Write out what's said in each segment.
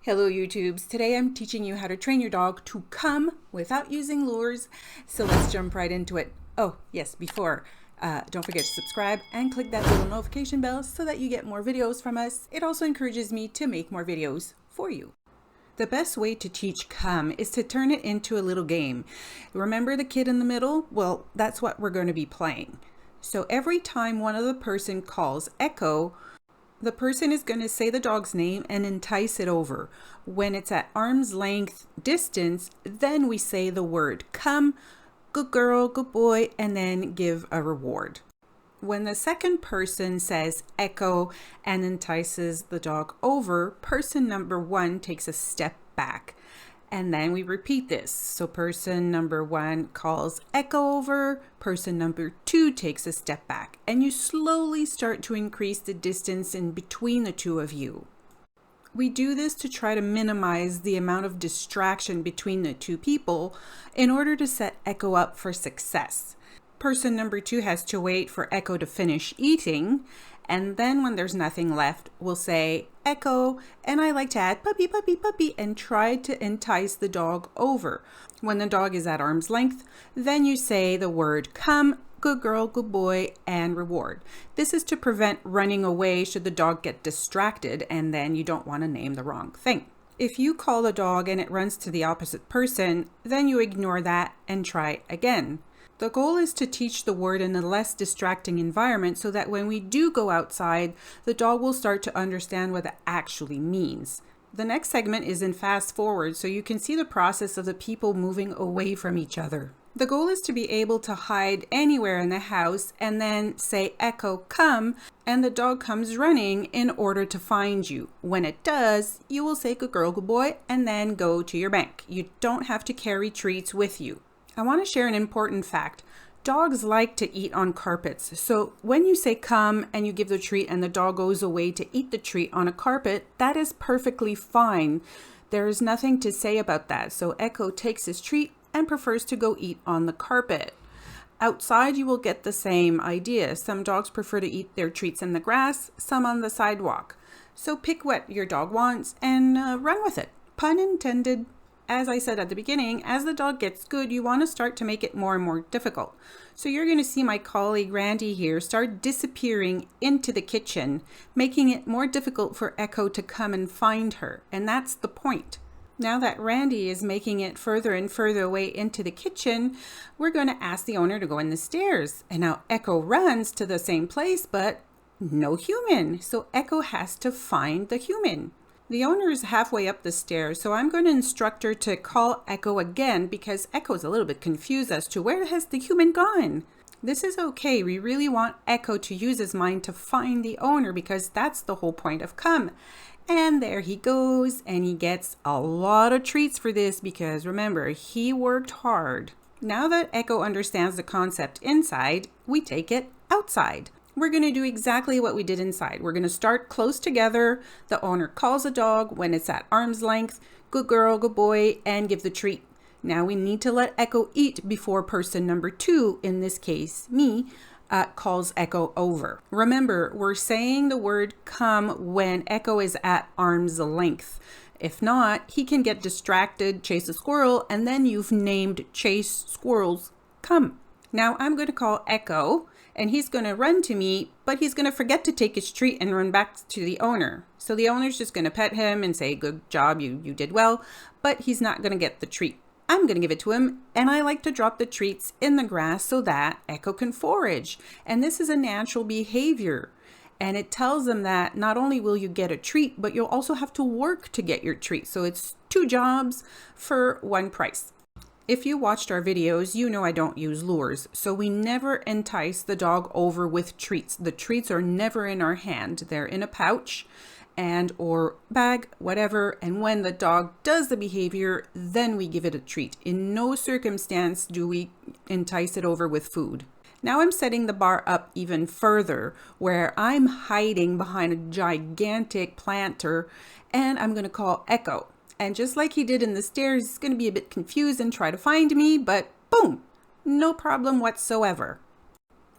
Hello YouTubes, today I'm teaching you how to train your dog to come without using lures, so let's jump right into it. Oh yes, before, don't forget to subscribe and click that little notification bell so that you get more videos from us. It also encourages me to make more videos for you. The best way to teach come is to turn it into a little game. Remember the kid in the middle? Well, that's what we're going to be playing. So every time one of the person calls echo, the person is going to say the dog's name and entice it over. When it's at arm's length distance, then we say the word come, good girl, good boy, and then give a reward. When the second person says echo and entices the dog over, person number one takes a step back. And then we repeat this. So person number one calls echo over, person number two takes a step back, and you slowly start to increase the distance in between the two of you. We do this to try to minimize the amount of distraction between the two people in order to set echo up for success. Person number two has to wait for echo to finish eating, and then when there's nothing left, we'll say echo, and I like to add puppy, puppy, puppy, and try to entice the dog over. When the dog is at arm's length, then you say the word come, good girl, good boy, and reward. This is to prevent running away should the dog get distracted, and then you don't want to name the wrong thing. If you call the dog and it runs to the opposite person, then you ignore that and try again. The goal is to teach the word in a less distracting environment so that when we do go outside, the dog will start to understand what it actually means. The next segment is in fast forward, so you can see the process of the people moving away from each other. The goal is to be able to hide anywhere in the house and then say echo come, and the dog comes running in order to find you. When it does, you will say good girl, good boy, and then go to your bank. You don't have to carry treats with you. I want to share an important fact. Dogs like to eat on carpets. So when you say come and you give the treat and the dog goes away to eat the treat on a carpet, that is perfectly fine. There is nothing to say about that. So Echo takes his treat and prefers to go eat on the carpet. Outside, you will get the same idea. Some dogs prefer to eat their treats in the grass, some on the sidewalk. So pick what your dog wants and run with it. Pun intended. As I said at the beginning, as the dog gets good, you want to start to make it more and more difficult. So you're going to see my colleague Randy here start disappearing into the kitchen, making it more difficult for Echo to come and find her. And that's the point. Now that Randy is making it further and further away into the kitchen, we're going to ask the owner to go in the stairs. And now Echo runs to the same place, but no human. So Echo has to find the human. The owner is halfway up the stairs, so I'm going to instruct her to call Echo again because Echo is a little bit confused as to where has the human gone. This is okay. We really want Echo to use his mind to find the owner because that's the whole point of come. And there he goes, and he gets a lot of treats for this because remember, he worked hard. Now that Echo understands the concept inside, we take it outside. We're going to do exactly what we did inside. We're going to start close together. The owner calls a dog when it's at arm's length, good girl, good boy, and give the treat. Now we need to let Echo eat before person number two, in this case me, calls Echo over. Remember, we're saying the word come when Echo is at arm's length. If not, he can get distracted, chase a squirrel, and then you've named chase squirrels come. Now I'm going to call Echo. And he's going to run to me, but he's going to forget to take his treat and run back to the owner. So the owner's just going to pet him and say, good job, you did well, but he's not going to get the treat. I'm going to give it to him, and I like to drop the treats in the grass so that Echo can forage. And this is a natural behavior. And it tells him that not only will you get a treat, but you'll also have to work to get your treat. So it's 2 jobs for 1 price. If you watched our videos, you know I don't use lures, so we never entice the dog over with treats. The treats are never in our hand. They're in a pouch and or bag, whatever, and when the dog does the behavior, then we give it a treat. In no circumstance do we entice it over with food. Now I'm setting the bar up even further, where I'm hiding behind a gigantic planter, and I'm going to call Echo. And just like he did in the stairs, he's going to be a bit confused and try to find me, but boom, no problem whatsoever.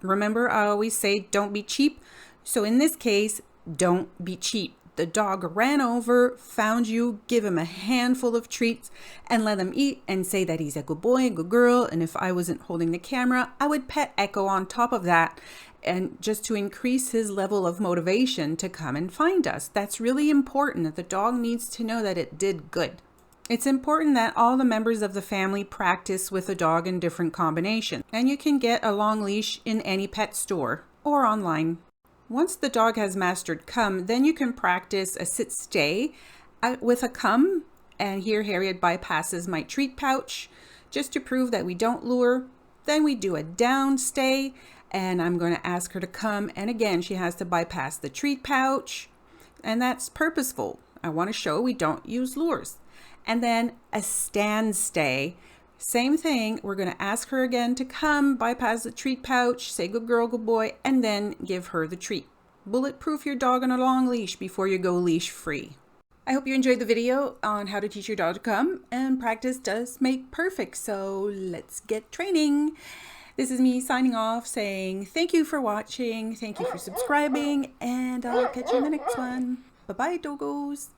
Remember, I always say don't be cheap. So in this case, don't be cheap. the dog ran over, found you, give him a handful of treats and let him eat and say that he's a good boy, a good girl. And if I wasn't holding the camera, I would pet Echo on top of that, and just to increase his level of motivation to come and find us. That's really important, that the dog needs to know that it did good. It's important that all the members of the family practice with the dog in different combinations, and you can get a long leash in any pet store or online. Once the dog has mastered come, then you can practice a sit-stay with a come, and here Harriet bypasses my treat pouch just to prove that we don't lure. Then we do a down stay, and I'm going to ask her to come, and again she has to bypass the treat pouch, and that's purposeful. I want to show we don't use lures. And then a stand stay. Same thing, we're going to ask her again to come, bypass the treat pouch, say good girl, good boy, and then give her the treat. Bulletproof your dog on a long leash before you go leash free. I hope you enjoyed the video on how to teach your dog to come, and practice does make perfect, so let's get training. This is me signing off saying thank you for watching, thank you for subscribing, and I'll catch you in the next one. Bye-bye, doggos.